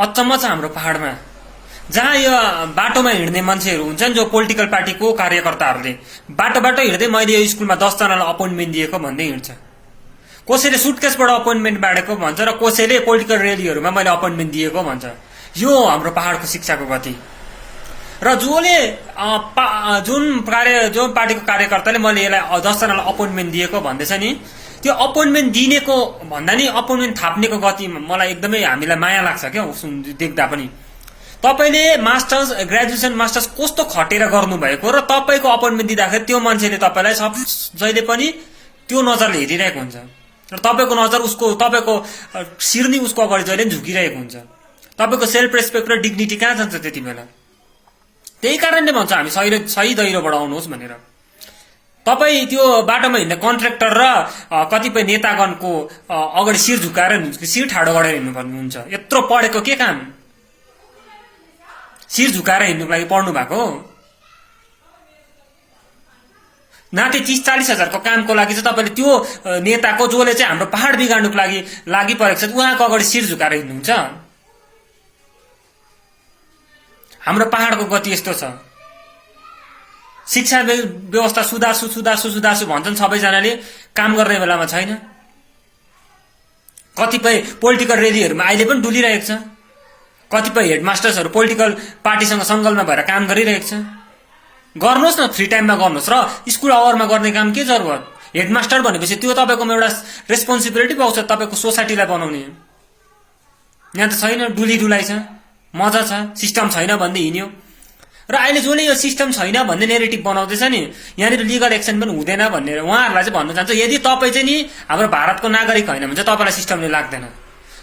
अचम्म छ हाम्रो पहाडमा, जहाँ यो बाटोमा हिँड्ने मान्छेहरू हुन्छन् जो पोलिटिकल पार्टीको कार्यकर्ताहरूले बाटो हिँड्दै मैले यो स्कुलमा 10 जनालाई अपोइन्टमेन्ट दिएको भन्दै हिँड्छ। कसैले सुटकेसबाट अपोइन्टमेन्ट बाँडेको भन्छ र कसैले पोलिटिकल र्यालीहरूमा मैले अपोइन्टमेन्ट दिएको भन्छ। यो हाम्रो पहाडको शिक्षाको गति। र जुन पार्टीको कार्यकर्ताले मैले यसलाई 10 जनालाई अपोइन्टमेन्ट दिएको भन्दैछ नि, त्यो अपोइन्टमेन्ट दिनेको भन्दा नि अपोइन्टमेन्ट थाप्नेको गति मलाई एकदमै हामीलाई माया लाग्छ क्या देख्दा पनि। तपाईले मास्टर्स ग्रेजुएसन मास्टर्स कस्तो खटेर गर्नुभएको र तपाईको अपोइन्टमेन्ट दिँदाखेरि त्यो मान्छेले तपाईलाई जहिले पनि त्यो नजरले हेरिरहेको हुन्छ र तपाईको नजर तपाईको शिर नि उसको अगाडि जहिले पनि झुकिरहेको हुन्छ। तपाईको सेल्फ रेस्पेक्ट र डिग्निटी कहाँ जान्छ त्यति बेला? त्यही कारणले भन्छ हामी सही दैलोबाट आउनुहोस् भनेर। तपाई त्यो बाटोमा हिँड्ने कन्ट्र्याक्टर र कतिपय नेतागणको अगाडि शिर झुकाएर शिर ठाडो गरेर हिँड्नुपर्ने हुन्छ। यत्रो पढेको के काम? शिर झुकाएर हिँड्नुको लागि पढ्नु भएको हो? नाथे 30-40 हजारको कामको लागि चाहिँ तपाईले त्यो नेताको जसले चाहिँ हाम्रो पहाड बिगाड्नुको लागि परेको छ उहाँको अगाडि शिर झुकाएर हिँड्नुहुन्छ? हाम्रो पहाडको गति यस्तो छ। शिक्षा व्यवस्था सुधार्छु भन्छन् सबैजनाले, काम गर्ने बेलामा छैन। कतिपय पोलिटिकल र्यालीहरूमा अहिले पनि डुलिरहेको छ। कतिपय हेडमास्टर्सहरू पोलिटिकल पार्टीसँग सङ्गलमा भएर काम गरिरहेको छ। गर्नुहोस् न, फ्री टाइममा गर्नुहोस् र स्कुल आवरमा गर्ने काम के जरुरत? हेडमास्टर भनेपछि त्यो तपाईकोमा एउटा रेस्पोन्सिबिलिटी पाउँछ तपाईको सोसाइटीलाई बनाउने। यहाँ त छैन, डुलाइ छ, मजा छ, सिस्टम छैन भन्दै हिँड्यो। र अहिले जसले यो सिस्टम छैन भन्ने नेरेटिभ बनाउँदैछ नि, यहाँनिर लिगल एक्सन पनि हुँदैन भनेर उहाँहरूलाई चाहिँ भन्न चाहन्छु, यदि तपाईँ चाहिँ नि हाम्रो भारतको नागरिक होइन भने चाहिँ तपाईँलाई सिस्टमले लाग्दैन।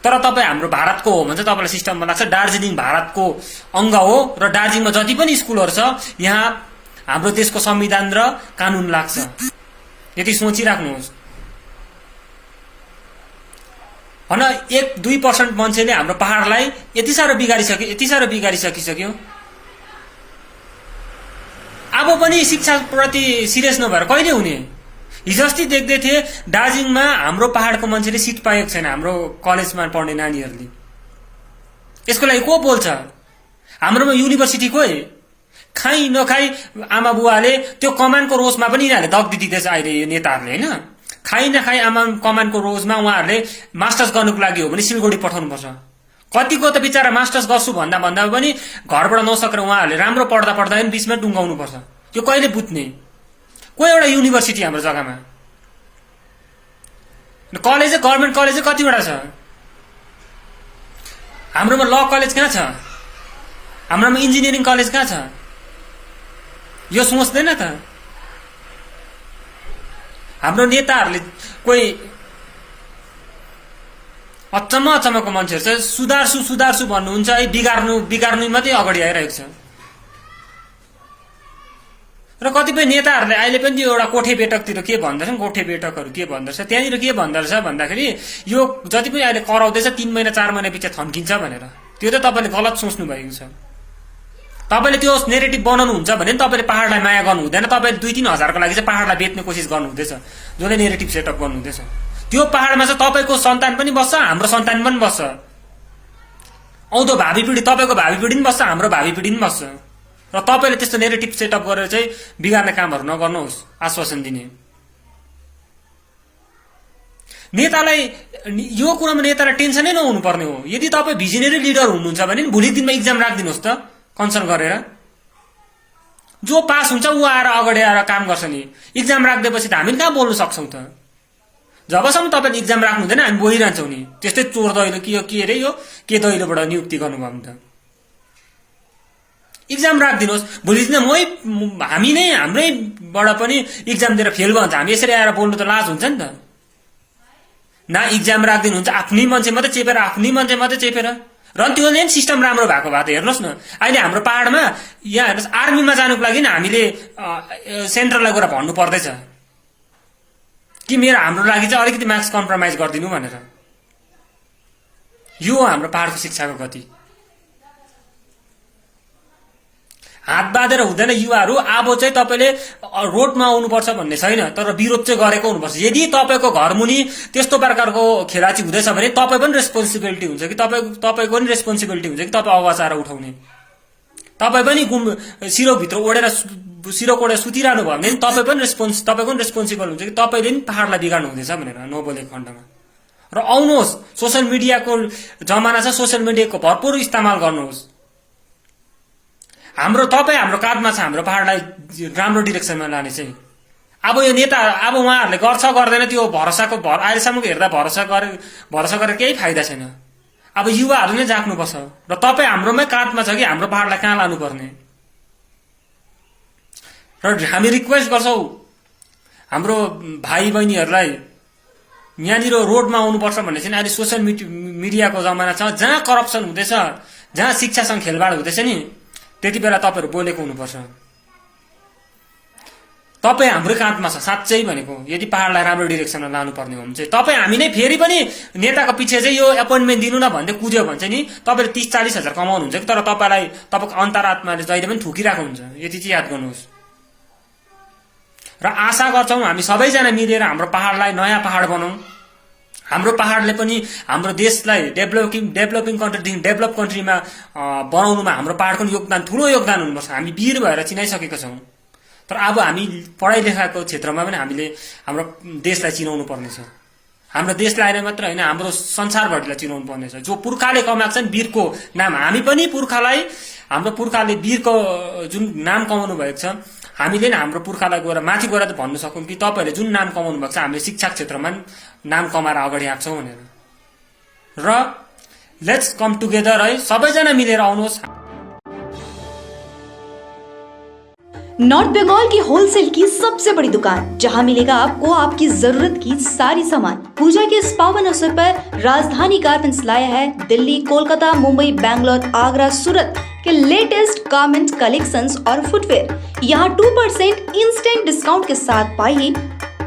तर तपाईँ हाम्रो भारतको हो भने चाहिँ तपाईँलाई सिस्टममा लाग्छ। दार्जिलिङ भारतको अङ्ग हो र दार्जिलिङमा जति पनि स्कुलहरू छ यहाँ हाम्रो देशको संविधान र कानून लाग्छ। यति सोचिराख्नुहोस्। भन 1-2% मान्छेले हाम्रो पहाडलाई यति साह्रो बिगारिसकिसक्यो। अब पनि शिक्षा प्रति सिरियस नभएर कहिले हुने? हिजो अस्ति देख्दै थिए दार्जिलिङमा हाम्रो पहाडको मान्छेले सिट पाएको छैन हाम्रो कलेजमा पढ्ने नानीहरूले। यसको लागि को बोल्छ? हाम्रोमा युनिभर्सिटी खोइ खाइ नखाइ आमा बुवाले त्यो कमानको रोजमा पनि यिनीहरूले दग्दी दिँदैछ अहिले यो नेताहरूले, होइन? खाइ नखाइ आमा कमानको रोजमा उहाँहरूले मास्टर्स गर्नुको लागि हो भने सिलगढी पठाउनुपर्छ। कतिको त बिचारा मास्टर्स गर्छु भन्दा पनि घरबाट नसकेर उहाँहरूले राम्रो पढ्दा पनि बिचमा टुङ्गाउनु पर्छ। यो कहिले बुझ्ने? कोही एउटा युनिभर्सिटी हाम्रो जग्गामा? कलेज गभर्मेन्ट कलेज कतिवटा छ? हाम्रोमा ल कलेज कहाँ छ? हाम्रोमा इन्जिनियरिङ कलेज कहाँ छ? यो सोच्दैन त? हाम्रो नेताहरूले कोही अचम्मको मान्छेहरू चाहिँ सुधार्छु भन्नुहुन्छ है, बिगार्नु मात्रै अगाडि आइरहेको छ। र कतिपय नेताहरूले अहिले पनि त्यो एउटा कोठे बेटकतिर के भन्दछन्, कोठे बेटकहरू के भन्दछ, त्यहाँनिर के भन्दछ भन्दाखेरि यो जति पनि अहिले कराउँदैछ 3 महिना 4 महिना पछि थन्किन्छ भनेर। त्यो त तपाईँले गलत सोच्नु भएको छ। तपाईले त्यो नेरेटिभ बनाउनुहुन्छ भने तपाईले पहाडलाई माया गर्नु हुँदैन। तपाईले 2-3 हजारको लागि चाहिँ पहाडलाई बेच्ने कोसिस गर्नु हुँदैछ, जसले नेरेटिभ सेटअप गर्नु हुँदैछ। त्यो पहाडमा चाहिँ तपाईको सन्तान पनि बस्छ, हाम्रो सन्तान पनि बस्छ, आउँदो भावी पिढी तपाईको भावी पिढी पनि बस्छ, हाम्रो भावी पिढी पनि बस्छ। र तपाईले त्यस्तो नेरेटिभ सेटअप गरेर चाहिँ बिगार्ने कामहरू नगर्नुहोस्। आश्वासन दिने नेतालाई यो कुरामा नेतालाई टेन्सनै नहुनु पर्ने हो। यदि तपाईँ भिजनरी लिडर हुनुहुन्छ भने भोलि दिनमा इक्जाम राखिदिनुहोस् त कन्सर्न गरेर। जो पास हुन्छ ऊ आएर अगाडि आएर काम गर्छ नि। इक्जाम राख्दैपछि त हामी कहाँ बोल्न सक्छौँ त? जबसम्म तपाईँले इक्जाम राख्नु हुँदैन हामी बोलिरहन्छौँ नि। त्यस्तै चोर दैलो के अरे यो के दैलोबाट नियुक्ति गर्नुभयो भने त इक्जाम राखिदिनुहोस्। भोलि दिन हामी नै हाम्रैबाट पनि इक्जाम दिएर फेल भन्छ, हामी यसरी आएर बोल्नु त लाज हुन्छ नि त। न इक्जाम राखिदिनुहुन्छ, आफ्नै मान्छे मात्रै चेपेर र त्यो नै सिस्टम राम्रो भएको भए त हेर्नुहोस् न। अहिले हाम्रो पहाडमा यहाँ हेर्नुहोस्, आर्मीमा जानुको लागि हामीले सेन्ट्रललाई गएर भन्नु पर्दैछ कि हाम्रो लागि चाहिँ अलिकति मार्क्स कम्प्रोमाइज गरिदिनु भनेर। यो हाम्रो पहाडको शिक्षाको गति। हात बाँधेर हुँदैन युवाहरू। अब चाहिँ तपाईँले रोडमा आउनुपर्छ भन्ने छैन, तर विरोध चाहिँ गरेको हुनुपर्छ। यदि तपाईँको घरमुनि त्यस्तो प्रकारको खेलाची हुँदैछ भने तपाईँ पनि रेस्पोन्सिबिलिटी हुन्छ कि तपाईँको पनि रेस्पोन्सिबिलिटी हुन्छ कि तपाईँ आवाज आएर उठाउने। तपाईँ पनि सिरोभित्र ओढेर सिरो कोडेर सुतिरहनु भयो भने तपाईँ पनि रेस्पोन्सिबल हुन्छ कि तपाईँले पनि पहाडलाई बिगार्नु हुँदैछ भनेर नबोलेको खण्डमा। र आउनुहोस्, सोसियल मिडियाको जमाना छ, सोसियल मिडियाको भरपुर इस्तेमाल गर्नुहोस्। हाम्रो काँधमा छ हाम्रो पहाडलाई राम्रो डिरेक्सनमा लाने चाहिँ। अब यो नेता अब उहाँहरूले गर्छ गर्दैन त्यो अहिलेसम्म हेर्दा भरोसा गरेर केही फाइदा छैन। अब युवाहरू नै जाग्नुपर्छ र तपाईँ हाम्रोमै काँधमा छ कि हाम्रो पहाडलाई कहाँ लानुपर्ने। र हामी रिक्वेस्ट गर्छौँ हाम्रो भाइ बहिनीहरूलाई, यहाँनिर रोडमा आउनुपर्छ भन्ने चाहिँ अहिले सोसियल मिडियाको जमाना छ, जहाँ करप्सन हुँदैछ, जहाँ शिक्षासँग खेलबाड हुँदैछ नि, त्यति बेला तपाईँहरू बोलेको हुनुपर्छ। तपाईँ हाम्रो काँधमा छ साँच्चै भनेको। यदि पहाडलाई राम्रो डिरेक्सनमा लानुपर्ने हो भने चाहिँ तपाईँ हामी नै फेरि पनि नेताको पछि चाहिँ यो एपोइन्टमेन्ट दिनु न भन्दै कुद्यो भने चाहिँ नि तपाईँले 30-40 हजार कमाउनुहुन्छ कि, तर तपाईँलाई तपाईँको अन्तरात्माले जहिले पनि ठुकिरहेको हुन्छ। यति चाहिँ याद गर्नुहोस्। र आशा गर्छौँ हामी सबैजना मिलेर हाम्रो पहाडलाई नयाँ पहाड बनाऊँ। हाम्रो पहाडले पनि हाम्रो देशलाई डेभलपिङ कन्ट्रीदेखि डेभलप कन्ट्रीमा बनाउनुमा हाम्रो पहाडको योगदान, ठुलो योगदान हुनुपर्छ। हामी वीर भएर चिनाइसकेका छौँ, तर अब हामी पढाइ लेखाको क्षेत्रमा पनि हामीले हाम्रो देशलाई चिनाउनु पर्नेछ। हाम्रो देशलाई आएर मात्र होइन, हाम्रो संसारभरिलाई चिनाउनु पर्नेछ। जो पुर्खाले कमाएको छ नि वीरको नाम, हामी पनि हाम्रो पुर्खाले वीरको जुन नाम कमाउनु भएको छ, हामीले नै हाम्रो पुर्खालाई गएर माथि गएर त भन्नु सकौँ कि तपाईँहरूले जुन नाम कमाउनु भएको छ हामीले शिक्षा क्षेत्रमा नाम कमाएर अगाडि आएको छौँ भनेर। र लेट्स कम टुगेदर है, सबैजना मिलेर आउनुहोस्। नॉर्थ बंगाल की होलसेल की सबसे बड़ी दुकान, जहां मिलेगा आपको आपकी जरूरत की सारी सामान। पूजा के इस पावन अवसर पर राजधानी गारमेंट्स लाया है दिल्ली, कोलकाता, मुंबई, बैंगलोर, आगरा, सूरत के लेटेस्ट गारमेंट कलेक्शंस और फुटवेयर। यहाँ 2% इंस्टेंट डिस्काउंट के साथ पाइए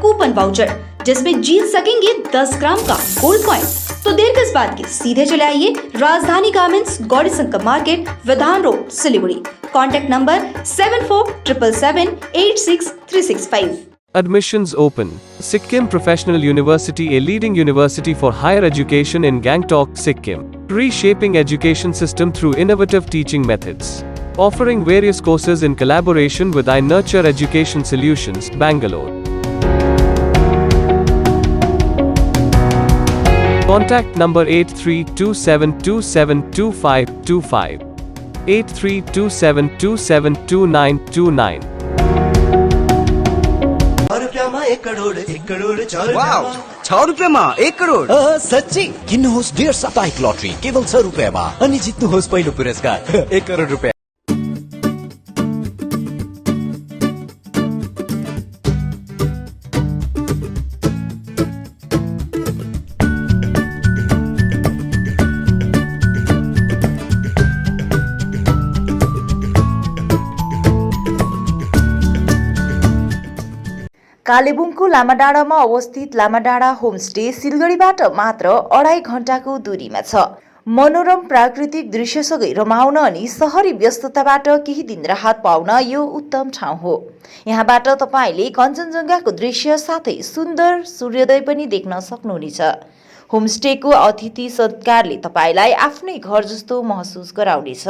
कूपन वाउचर, जिसमें जीत सकेंगे 10 ग्राम का गोल्ड कॉइन। तो देर किस बात की, सीधे चले आइए राजधानी गारमेंट्स, गौरी शंकर मार्केट, विधान road, Siliguri. Contact number 7477786365. Admissions open. Sikkim Professional University, a leading university for higher education in Gangtok, Sikkim. Reshaping education system through innovative teaching methods. Offering various courses in collaboration with iNurture Education Solutions, Bangalore. Contact number 8327272525. 8327272929. वाव, 6 रुपियाँमा 1 करोड। सच्ची किन्नुहोस् डेढ साप्ताहिक lottery केवल 6 रुपियाँमा अनि जित्नुहोस् पहिलो पुरस्कार 1 करोड रुपियाँ। कालेबुङको लामाडाँडामा अवस्थित लामाडाँडा होमस्टे सिलगढीबाट मात्र 2.5 घण्टाको दूरीमा छ। मनोरम प्राकृतिक दृश्यसँगै रमाउन अनि शहरी व्यस्तताबाट केही दिन राहत पाउन यो उत्तम ठाउँ हो। यहाँबाट तपाईले कञ्चनजङ्घाको दृश्य साथै सुन्दर सूर्योदय पनि देख्न सक्नुहुनेछ। होमस्टेको अतिथि सत्कारले तपाईलाई आफ्नै घर जस्तो महसुस गराउनेछ।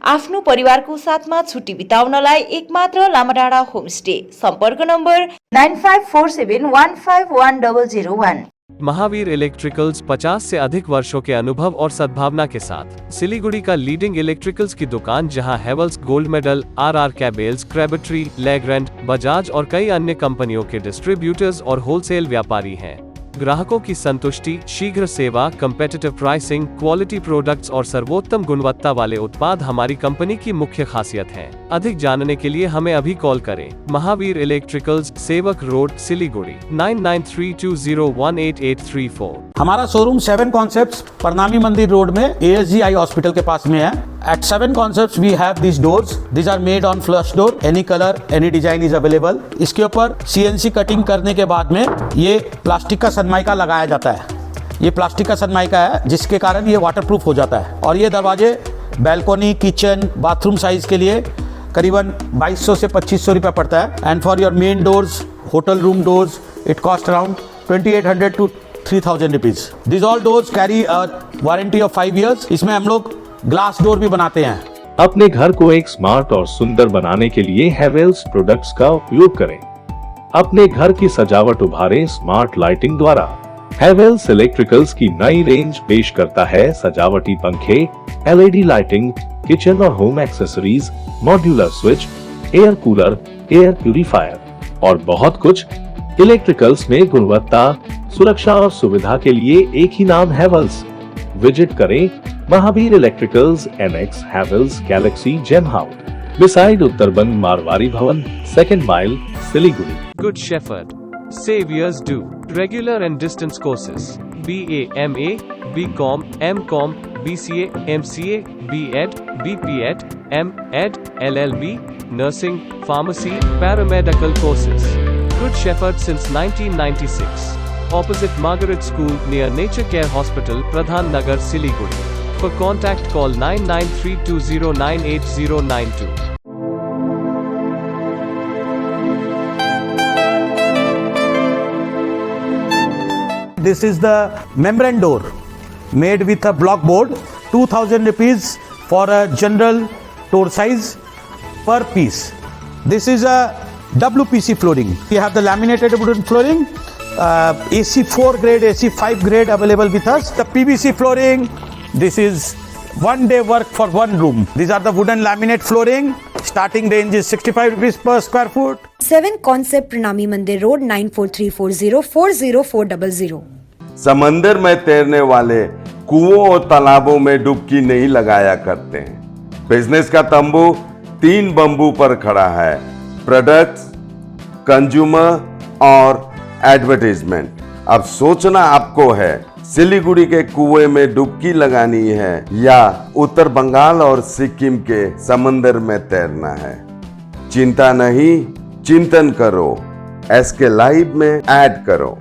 आफ्नो परिवारको साथमा छुट्टी बिताउनलाई एकमात्र लामाडाँडा होमस्टे। सम्पर्क नम्बर 9547151001। महावीर इलेक्ट्रिकल्स 50 से अधिक वर्षों के अनुभव और सद्भावना के साथ सिलीगुड़ी का लीडिंग इलेक्ट्रिकल्स की दुकान, जहां Havells gold medal, RR cables, Crabtree, Legrand, Bajaj और कई अन्य कंपनियों के डिस्ट्रीब्यूटर्स और होलसेल व्यापारी हैं। ग्राहकों की संतुष्टि, शीघ्र सेवा, कम्पेटिटिव प्राइसिंग, क्वालिटी प्रोडक्ट्स और सर्वोत्तम गुणवत्ता वाले उत्पाद हमारी कंपनी की मुख्य खासियत है। अधिक जानने के लिए हमें अभी कॉल करें। महावीर इलेक्ट्रिकल्स, सेवक रोड, सिलीगुड़ी 9932018834। हमारा शोरूम 7 कॉन्सेप्ट्स परनामी मंदिर रोड में ASGI हॉस्पिटल के पास में है। At 7 concepts we have these doors. These are made on flush door. Any color, any design is available. इसके ऊपर CNC कटिंग करने के बाद में ये प्लास्टिक का सनमाइका लगाया जाता है। ये प्लास्टिक का सनमाइका है जिसके कारण ये वाटरप्रूफ हो जाता है। और ये दरवाजे बैल्कोनी, किचन, बाथरूम साइज के लिए करीबन 2200 से 2500 रुपया पड़ता है। And for your main doors, hotel room doors, it cost around 2800 to 3000 rupees. This all doors carry a warranty of 5 years। इसमें हम लोग ग्लास डोर भी बनाते हैं। अपने घर को एक स्मार्ट और सुंदर बनाने के लिए हेवेल्स प्रोडक्ट्स का उपयोग करें। अपने घर की सजावट उभारें स्मार्ट लाइटिंग द्वारा। हेवेल्स इलेक्ट्रिकल्स की नई रेंज पेश करता है सजावटी पंखे, LED लाइटिंग, किचन और home accessories, modular switch, air cooler, air purifier और बहुत कुछ। इलेक्ट्रिकल्स में गुणवत्ता, सुरक्षा और सुविधा के लिए एक ही नाम हेवेल्स। विजिट करें Mahavir electricals, NX Havells galaxy gem house, beside Uttarbang Marwari Bhawan, 2nd mile, Siliguri. Good Shepherd. Saviors do regular and distance courses. BA, MA, BCom, MCom, BCA, MCA, BEd, BPEd, MEd, LLB, nursing, pharmacy, paramedical courses. Good Shepherd since 1996. Opposite Margaret School near Nature Care Hospital, Pradhan Nagar, Siliguri. For contact call 9932098092. This is the membrane door made with a block board, 2000 rupees for a general door size per piece. This is a WPC flooring. We have the laminated wooden flooring, AC4 grade, AC5 grade available with us. The PVC flooring, this is 1 day work for 1 room. These are the wooden laminate flooring. Starting range is 65 rupees per square foot. 7 Concept Pranami Mandir Road 9434040400। समंदर में तैरने वाले कुओं और तालाबों में डुबकी नहीं लगाया करते हैं। बिजनेस का तंबू 3 बंबू पर खड़ा है। प्रोडक्ट्स, कंज्यूमर और एडवर्टाइजमेंट। अब सोचना आपको है सिलीगुड़ी के कुएं में डुबकी लगानी है या उत्तर बंगाल और सिक्किम के समंदर में तैरना है। चिंता नहीं, चिंतन करो, SK लाइव में ऐड करो।